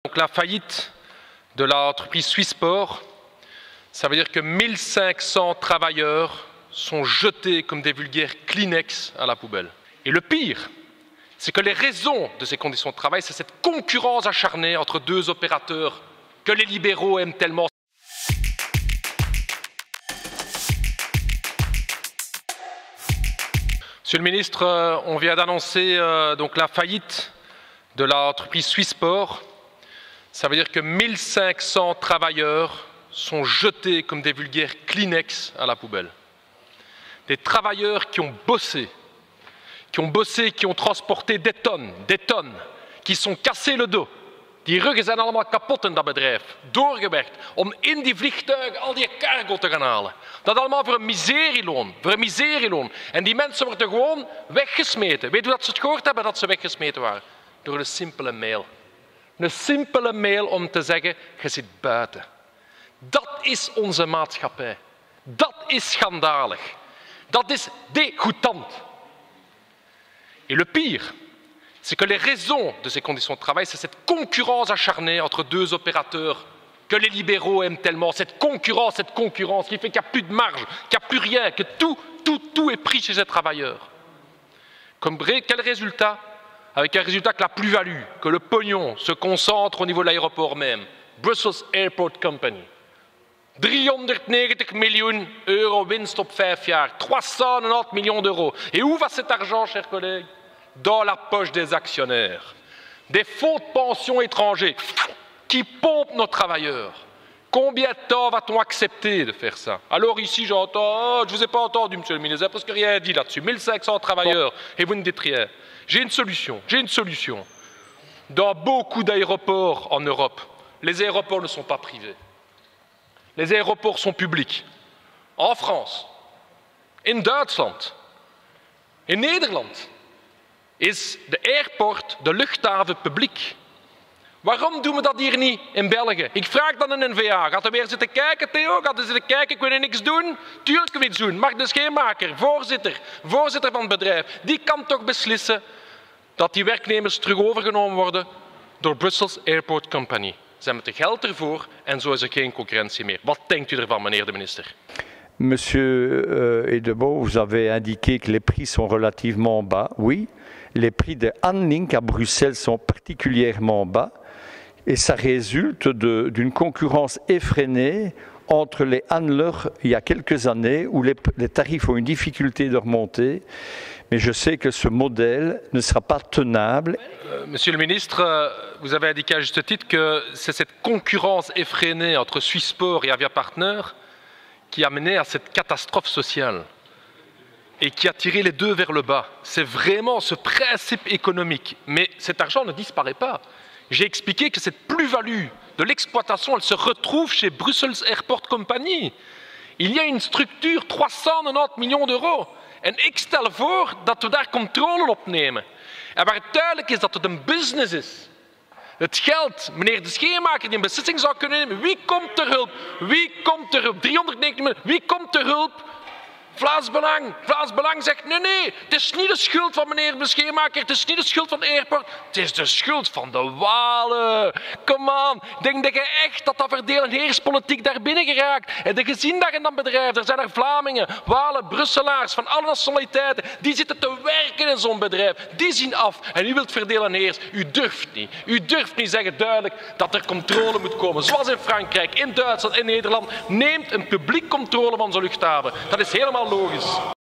Donc la faillite de l'entreprise Swissport, ça veut dire que 1500 travailleurs sont jetés comme des vulgaires Kleenex à la poubelle. Et le pire, c'est que les raisons de ces conditions de travail, c'est cette concurrence acharnée entre deux opérateurs que les libéraux aiment tellement. Monsieur le ministre, on vient d'annoncer donc la faillite de l'entreprise Swissport. Ça veut dire que 1500 travailleurs sont jetés comme des vulgaires Kleenex à la poubelle. Des travailleurs qui ont bossé, qui ont transporté des tonnes, qui sont cassés le dos. Die ruggen zijn allemaal kapot in dat bedrijf. Doorgewerkt om in die vliegtuigen al die cargo te gaan halen. Dat allemaal voor een miserieloon. En die mensen worden gewoon weggesmeten. Weet u dat ze het gehoord hebben dat ze weggesmeten waren? Door een simpele mail. Een simpele mail om te zeggen, je zit buiten. Dat is onze maatschappij. Dat is schandalig. Dat is dégoûtant. Et le pire, c'est que les raisons de ces conditions de travail, c'est cette concurrence acharnée entre deux opérateurs que les libéraux aiment tellement. Cette concurrence qui fait qu'il n'y a plus de marge, qu'il n'y a plus rien, que tout est pris chez ces travailleurs. Quel résultat? Avec un résultat que la plus-value, que le pognon se concentre au niveau de l'aéroport même. Brussels Airport Company. 390 miljoen euro winst op 5 jaar. 390 millions d'euros. Et où va cet argent, chers collègues? Dans la poche des actionnaires. Des fonds de pension étrangers qui pompent nos travailleurs. Combien de temps va-t-on accepter de faire ça? Alors ici, j'entends, je ne vous ai pas entendu, monsieur le ministre, parce que rien dit là-dessus. 1500 travailleurs et vous ne dites rien. J'ai une solution. Dans beaucoup d'aéroports en Europe, les aéroports ne sont pas privés. Les aéroports sont publics. En France, in Duitsland, in Nederland is de airport, de luchthaven, publiek. Waarom doen we dat hier niet in België? Ik vraag dan een N-VA. Gaat er weer zitten kijken, Theo? Gaat er zitten kijken, ik wil niks doen? Tuurlijk wil ik iets doen. Mark de Scheenmaker, voorzitter van het bedrijf, die kan toch beslissen dat die werknemers terug overgenomen worden door Brussels Airport Company. Ze hebben het geld ervoor en zo is er geen concurrentie meer. Wat denkt u ervan, meneer de minister? Monsieur Edebo, vous avez indiqué que les prix sont relativement bas. Oui, les prix de handling à Bruxelles sont particulièrement bas et ça résulte d'une concurrence effrénée entre les handlers il y a quelques années où les tarifs ont une difficulté de remonter. Mais je sais que ce modèle ne sera pas tenable. Monsieur le ministre, vous avez indiqué à juste titre que c'est cette concurrence effrénée entre Swissport et Avia Partners qui a mené à cette catastrophe sociale et qui a tiré les deux vers le bas. C'est vraiment ce principe économique. Mais cet argent ne disparaît pas. J'ai expliqué que cette plus-value de l'exploitation, elle se retrouve chez Brussels Airport Company. Il y a une structure, 390 miljoen euro. En ik stel voor dat we daar controle op nemen. En waar het duidelijk is dat het een business is. Het geld, meneer de Scheenmaker die een beslissing zou kunnen nemen. Wie komt ter hulp? 390 miljoen. Wie komt ter hulp? Vlaams Belang zegt nee, het is niet de schuld van meneer de Scheenmaker, het is niet de schuld van de airport, het is de schuld van de Walen. Come on, denk dat je echt dat verdeel- en heerspolitiek daar binnen geraakt. En je gezien daar in dat bedrijf, er zijn er Vlamingen, Walen, Brusselaars van alle nationaliteiten, die zitten te werken in zo'n bedrijf, die zien af. En u wilt verdelen en heers, u durft niet zeggen duidelijk dat er controle moet komen. Zoals in Frankrijk, in Duitsland, in Nederland, neemt een publiek controle van zo'n luchthaven. Dat is helemaal logisch.